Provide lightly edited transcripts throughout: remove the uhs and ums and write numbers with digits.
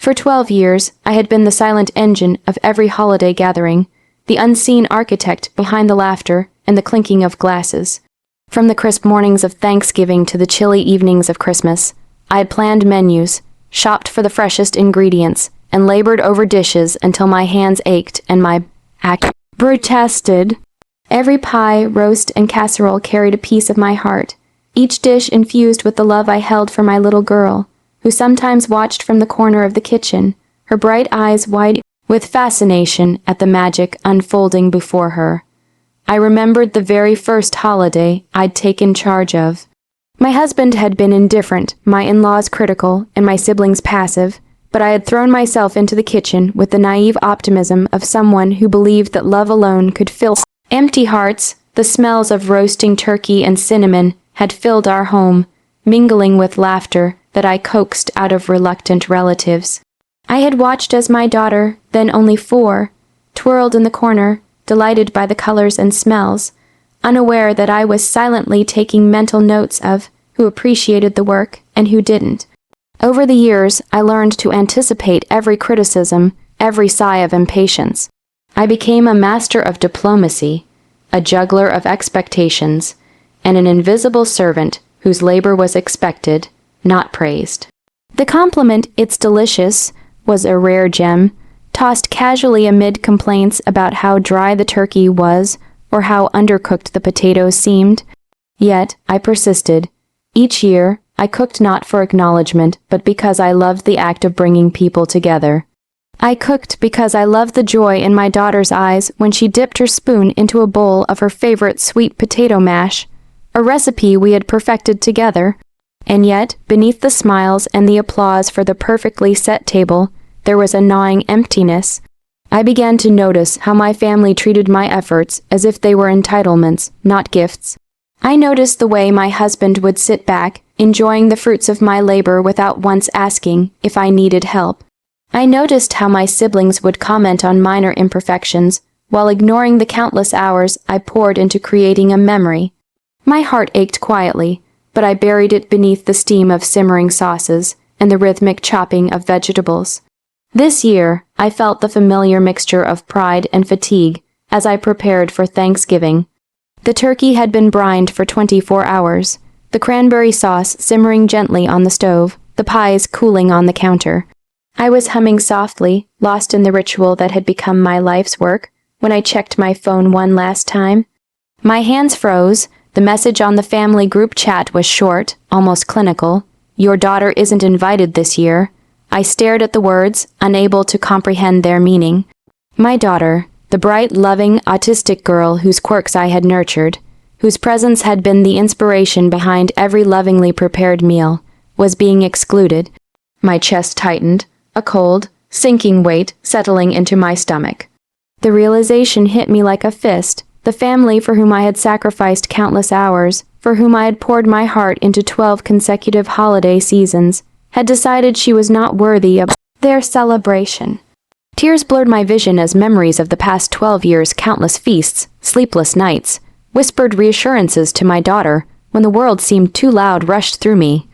For 12 years, I had been the silent engine of every holiday gathering, the unseen architect behind the laughter and the clinking of glasses. From the crisp mornings of Thanksgiving to the chilly evenings of Christmas, I had planned menus, shopped for the freshest ingredients, and labored over dishes until my hands ached and my back protested. Every pie, roast, and casserole carried a piece of my heart, each dish infused with the love I held for my little girl, who sometimes watched from the corner of the kitchen, her bright eyes wide with fascination at the magic unfolding before her. I remembered the very first holiday I'd taken charge of. My husband had been indifferent, my in-laws critical, and my siblings passive, but I had thrown myself into the kitchen with the naive optimism of someone who believed that love alone could fill empty hearts. The smells of roasting turkey and cinnamon had filled our home, mingling with laughter that I coaxed out of reluctant relatives. I had watched as my daughter, then only 4, twirled in the corner, delighted by the colors and smells, unaware that I was silently taking mental notes of who appreciated the work and who didn't. Over the years, I learned to anticipate every criticism, every sigh of impatience. I became a master of diplomacy, a juggler of expectations, and an invisible servant whose labor was expected, not praised. The compliment, "It's delicious," was a rare gem, tossed casually amid complaints about how dry the turkey was or how undercooked the potatoes seemed. Yet I persisted. Each year, I cooked not for acknowledgement, but because I loved the act of bringing people together. I cooked because I loved the joy in my daughter's eyes when she dipped her spoon into a bowl of her favorite sweet potato mash, a recipe we had perfected together. And yet, beneath the smiles and the applause for the perfectly set table, there was a gnawing emptiness. I began to notice how my family treated my efforts as if they were entitlements, not gifts. I noticed the way my husband would sit back, enjoying the fruits of my labor without once asking if I needed help. I noticed how my siblings would comment on minor imperfections, while ignoring the countless hours I poured into creating a memory. My heart ached quietly, but I buried it beneath the steam of simmering sauces and the rhythmic chopping of vegetables. This year, I felt the familiar mixture of pride and fatigue as I prepared for Thanksgiving. The turkey had been brined for 24 hours, the cranberry sauce simmering gently on the stove, the pies cooling on the counter. I was humming softly, lost in the ritual that had become my life's work, when I checked my phone one last time. My hands froze. The message on the family group chat was short, almost clinical. "Your daughter isn't invited this year." I stared at the words, unable to comprehend their meaning. My daughter, the bright, loving, autistic girl whose quirks I had nurtured, whose presence had been the inspiration behind every lovingly prepared meal, was being excluded. My chest tightened, a cold, sinking weight settling into my stomach. The realization hit me like a fist. The family for whom I had sacrificed countless hours, for whom I had poured my heart into 12 consecutive holiday seasons, had decided she was not worthy of their celebration. Tears blurred my vision as memories of the past 12 years' countless feasts, sleepless nights, whispered reassurances to my daughter when the world seemed too loud rushed through me.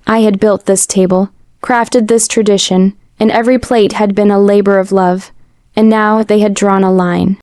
I had built this table, crafted this tradition, and every plate had been a labor of love, and now they had drawn a line.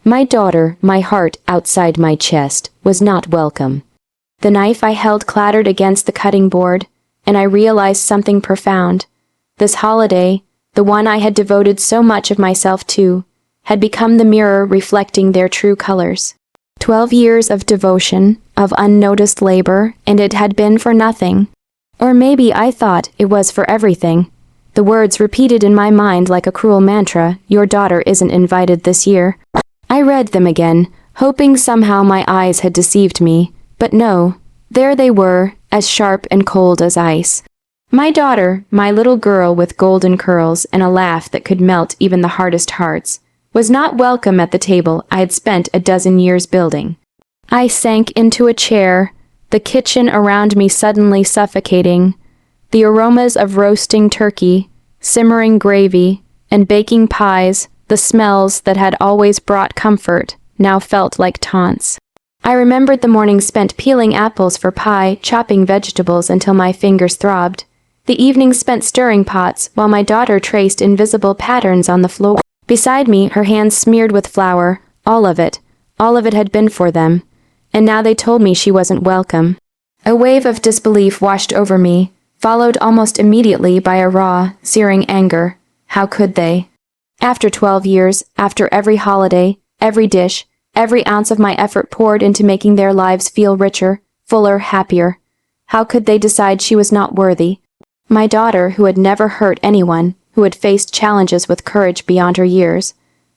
My daughter, my heart outside my chest, was not welcome. The knife I held clattered against the cutting board, and I realized something profound. This holiday, the one I had devoted so much of myself to, had become the mirror reflecting their true colors. 12 years of devotion, of unnoticed labor, and it had been for nothing. Or maybe I thought it was for everything. The words repeated in my mind like a cruel mantra, "Your daughter isn't invited this year." I read them again, hoping somehow my eyes had deceived me, but no, there they were, as sharp and cold as ice. My daughter, my little girl with golden curls and a laugh that could melt even the hardest hearts, was not welcome at the table I had spent a dozen years building. I sank into a chair, the kitchen around me suddenly suffocating. The aromas of roasting turkey, simmering gravy, and baking pies, the smells that had always brought comfort, now felt like taunts. I remembered the morning spent peeling apples for pie, chopping vegetables until my fingers throbbed, The evenings spent stirring pots while my daughter traced invisible patterns on the floor. Beside me, her hands smeared with flour, all of it had been for them. And now they told me she wasn't welcome. A wave of disbelief washed over me, followed almost immediately by a raw, searing anger. How could they? After 12 years, after every holiday, every dish, every ounce of my effort poured into making their lives feel richer, fuller, happier. How could they decide she was not worthy? My daughter, who had never hurt anyone, who had faced challenges with courage beyond her years,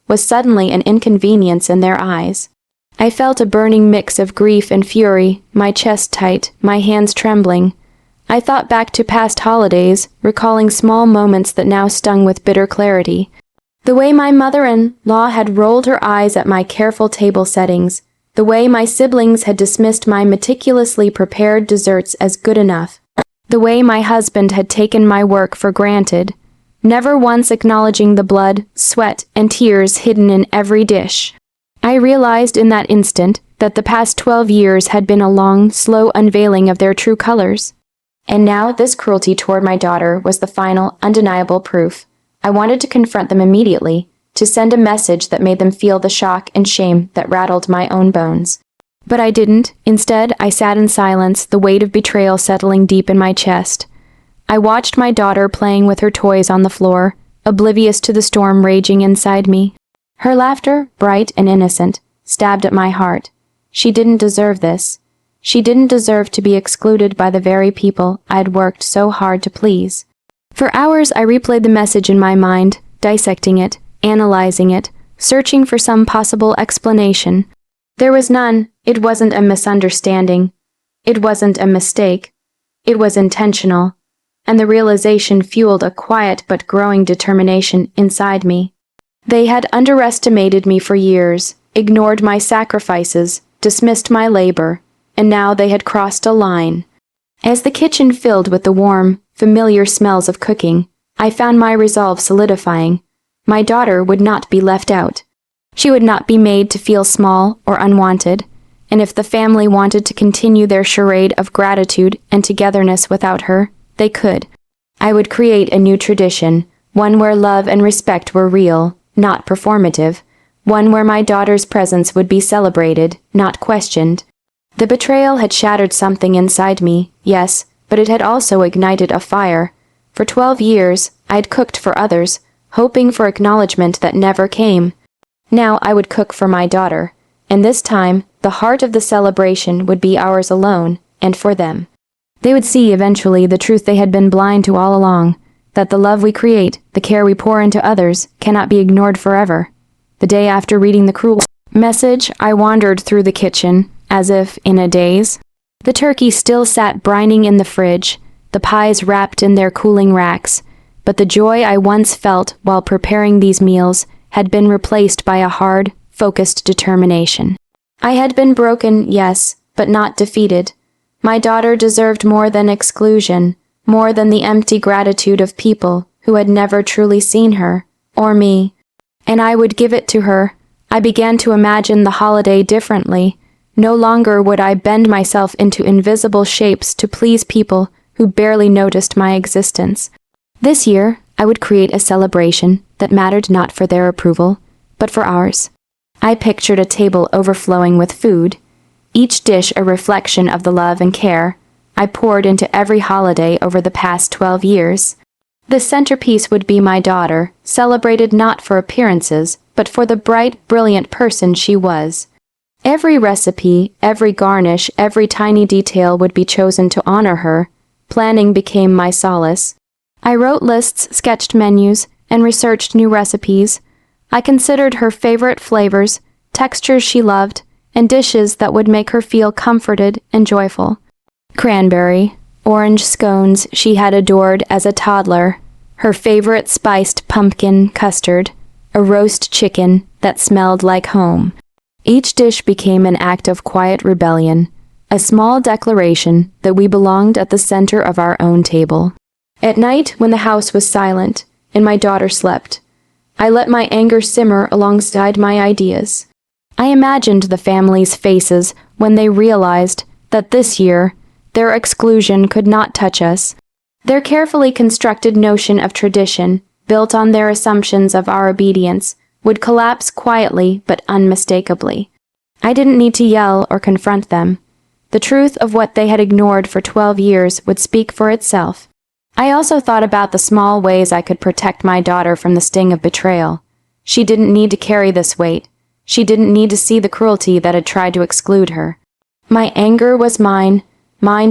was suddenly an inconvenience in their eyes. I felt a burning mix of grief and fury, my chest tight, my hands trembling. I thought back to past holidays, recalling small moments that now stung with bitter clarity. The way my mother-in-law had rolled her eyes at my careful table settings, the way my siblings had dismissed my meticulously prepared desserts as good enough, the way my husband had taken my work for granted, never once acknowledging the blood, sweat, and tears hidden in every dish. I realized in that instant that the past 12 years had been a long, slow unveiling of their true colors. And now this cruelty toward my daughter was the final, undeniable proof. I wanted to confront them immediately, to send a message that made them feel the shock and shame that rattled my own bones. But I didn't. Instead, I sat in silence, the weight of betrayal settling deep in my chest. I watched my daughter playing with her toys on the floor, oblivious to the storm raging inside me. Her laughter, bright and innocent, stabbed at my heart. She didn't deserve this. She didn't deserve to be excluded by the very people I'd worked so hard to please. For hours I replayed the message in my mind, dissecting it, analyzing it, searching for some possible explanation. There was none. It wasn't a misunderstanding. It wasn't a mistake. It was intentional. And the realization fueled a quiet but growing determination inside me. They had underestimated me for years, ignored my sacrifices, dismissed my labor, and now they had crossed a line. As the kitchen filled with the warm, familiar smells of cooking, I found my resolve solidifying. My daughter would not be left out. She would not be made to feel small or unwanted, and if the family wanted to continue their charade of gratitude and togetherness without her, they could. I would create a new tradition, one where love and respect were real, not performative, one where my daughter's presence would be celebrated, not questioned. The betrayal had shattered something inside me, yes, but it had also ignited a fire. For 12 years, I'd cooked for others, hoping for acknowledgement that never came. Now I would cook for my daughter, and this time, the heart of the celebration would be ours alone, and for them. They would see eventually the truth they had been blind to all along, that the love we create, the care we pour into others, cannot be ignored forever. The day after reading the cruel message, I wandered through the kitchen, as if in a daze. The turkey still sat brining in the fridge, the pies wrapped in their cooling racks, but the joy I once felt while preparing these meals had been replaced by a hard, focused determination. I had been broken, yes, but not defeated. My daughter deserved more than exclusion, more than the empty gratitude of people who had never truly seen her, or me. And I would give it to her. I began to imagine the holiday differently. No longer would I bend myself into invisible shapes to please people who barely noticed my existence. This year, I would create a celebration that mattered not for their approval, but for ours. I pictured a table overflowing with food, each dish a reflection of the love and care I poured into every holiday over the past 12 years. The centerpiece would be my daughter, celebrated not for appearances, but for the bright, brilliant person she was. Every recipe, every garnish, every tiny detail would be chosen to honor her. Planning became my solace. I wrote lists, sketched menus, and researched new recipes. I considered her favorite flavors, textures she loved, and dishes that would make her feel comforted and joyful. Cranberry, orange scones she had adored as a toddler, her favorite spiced pumpkin custard, a roast chicken that smelled like home. Each dish became an act of quiet rebellion, a small declaration that we belonged at the center of our own table. At night, when the house was silent and my daughter slept, I let my anger simmer alongside my ideas. I imagined the family's faces when they realized that this year, their exclusion could not touch us. Their carefully constructed notion of tradition, built on their assumptions of our obedience, would collapse quietly but unmistakably. I didn't need to yell or confront them. The truth of what they had ignored for 12 years would speak for itself. I also thought about the small ways I could protect my daughter from the sting of betrayal. She didn't need to carry this weight. She didn't need to see the cruelty that had tried to exclude her. My anger was mine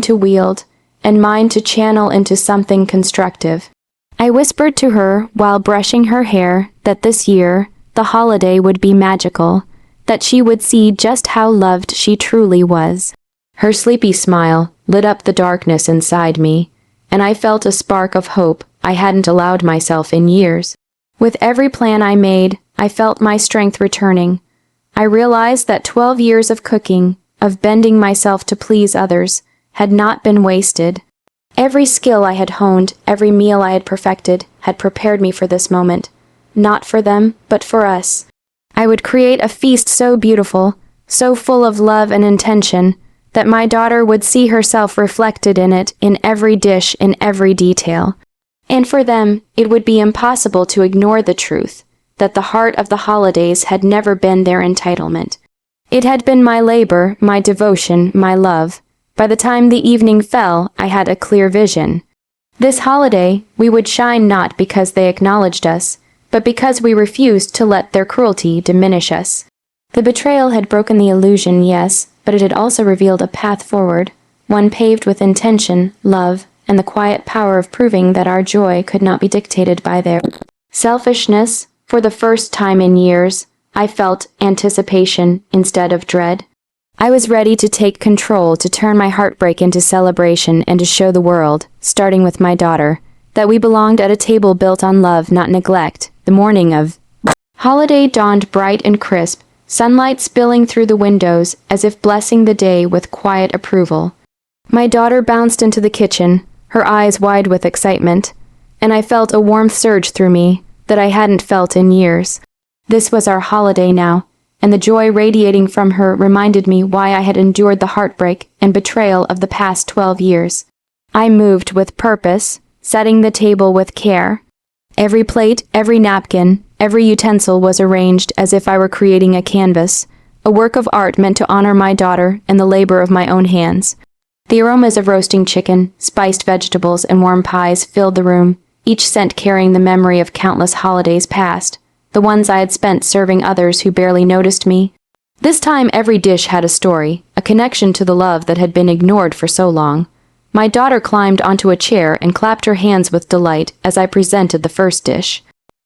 to wield, and mine to channel into something constructive. I whispered to her while brushing her hair that this year, the holiday would be magical, that she would see just how loved she truly was. Her sleepy smile lit up the darkness inside me, and I felt a spark of hope I hadn't allowed myself in years. With every plan I made, I felt my strength returning. I realized that 12 years of cooking, of bending myself to please others, had not been wasted. Every skill I had honed, every meal I had perfected, had prepared me for this moment. Not for them, but for us. I would create a feast so beautiful, so full of love and intention, that my daughter would see herself reflected in it, in every dish, in every detail. And for them, it would be impossible to ignore the truth, that the heart of the holidays had never been their entitlement. It had been my labor, my devotion, my love. By the time the evening fell, I had a clear vision. This holiday, we would shine not because they acknowledged us, but because we refused to let their cruelty diminish us. The betrayal had broken the illusion, yes, but it had also revealed a path forward, one paved with intention, love, and the quiet power of proving that our joy could not be dictated by their selfishness. For the first time in years, I felt anticipation instead of dread. I was ready to take control, to turn my heartbreak into celebration, and to show the world, starting with my daughter, that we belonged at a table built on love, not neglect. The morning of holiday dawned bright and crisp, sunlight spilling through the windows as if blessing the day with quiet approval. My daughter bounced into the kitchen, her eyes wide with excitement, and I felt a warmth surge through me that I hadn't felt in years. This was our holiday now, and the joy radiating from her reminded me why I had endured the heartbreak and betrayal of the past 12 years. I moved with purpose, setting the table with care. Every plate, every napkin, every utensil was arranged as if I were creating a canvas, a work of art meant to honor my daughter and the labor of my own hands. The aromas of roasting chicken, spiced vegetables, and warm pies filled the room, each scent carrying the memory of countless holidays past, the ones I had spent serving others who barely noticed me. This time every dish had a story, a connection to the love that had been ignored for so long. My daughter climbed onto a chair and clapped her hands with delight as I presented the first dish.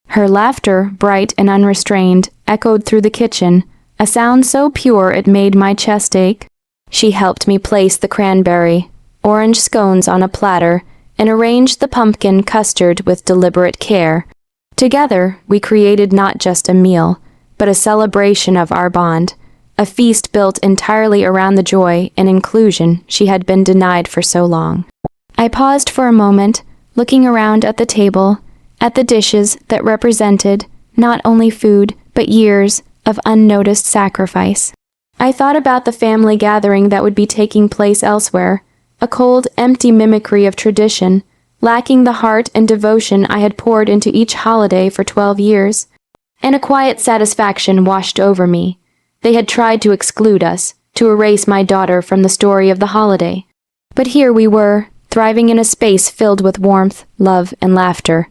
Her laughter, bright and unrestrained, echoed through the kitchen, a sound so pure it made my chest ache. She helped me place the cranberry, orange scones on a platter, and arranged the pumpkin custard with deliberate care. Together, we created not just a meal, but a celebration of our bond, a feast built entirely around the joy and inclusion she had been denied for so long. I paused for a moment, looking around at the table, at the dishes that represented not only food, but years of unnoticed sacrifice. I thought about the family gathering that would be taking place elsewhere, a cold, empty mimicry of tradition, lacking the heart and devotion I had poured into each holiday for 12 years. And a quiet satisfaction washed over me. They had tried to exclude us, to erase my daughter from the story of the holiday. But here we were, thriving in a space filled with warmth, love, and laughter.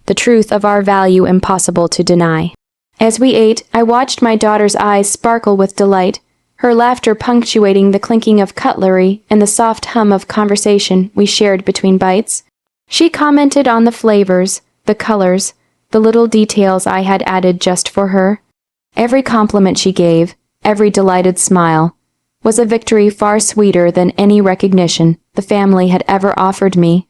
The truth of our value impossible to deny. As we ate, I watched my daughter's eyes sparkle with delight, her laughter punctuating the clinking of cutlery and the soft hum of conversation we shared between bites. She commented on the flavors, the colors, the little details I had added just for her. Every compliment she gave, every delighted smile, was a victory far sweeter than any recognition the family had ever offered me.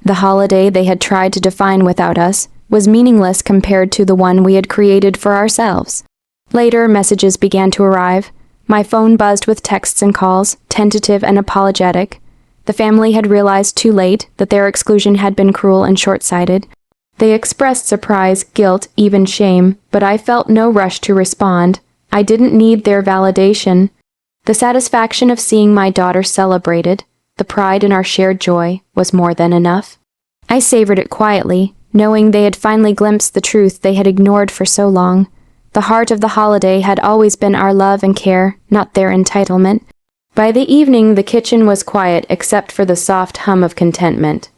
The holiday they had tried to define without us was meaningless compared to the one we had created for ourselves. Later, messages began to arrive. My phone buzzed with texts and calls, tentative and apologetic. The family had realized too late that their exclusion had been cruel and short-sighted. They expressed surprise, guilt, even shame, but I felt no rush to respond. I didn't need their validation. The satisfaction of seeing my daughter celebrated, the pride in our shared joy, was more than enough. I savored it quietly, knowing they had finally glimpsed the truth they had ignored for so long. The heart of the holiday had always been our love and care, not their entitlement. By the evening, the kitchen was quiet except for the soft hum of contentment.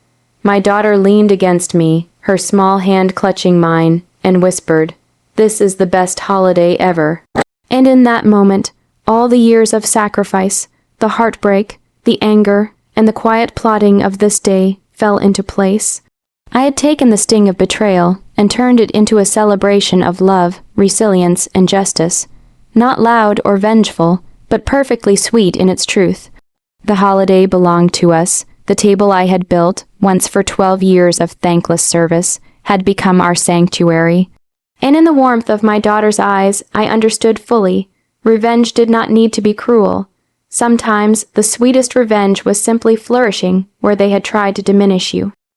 My daughter leaned against me, her small hand clutching mine, and whispered, "This is the best holiday ever." And in that moment, all the years of sacrifice, the heartbreak, the anger, and the quiet plotting of this day fell into place. I had taken the sting of betrayal and turned it into a celebration of love, resilience, and justice. Not loud or vengeful, but perfectly sweet in its truth. The holiday belonged to us. The table I had built, once for 12 years of thankless service, had become our sanctuary. And in the warmth of my daughter's eyes, I understood fully. Revenge did not need to be cruel. Sometimes the sweetest revenge was simply flourishing where they had tried to diminish you.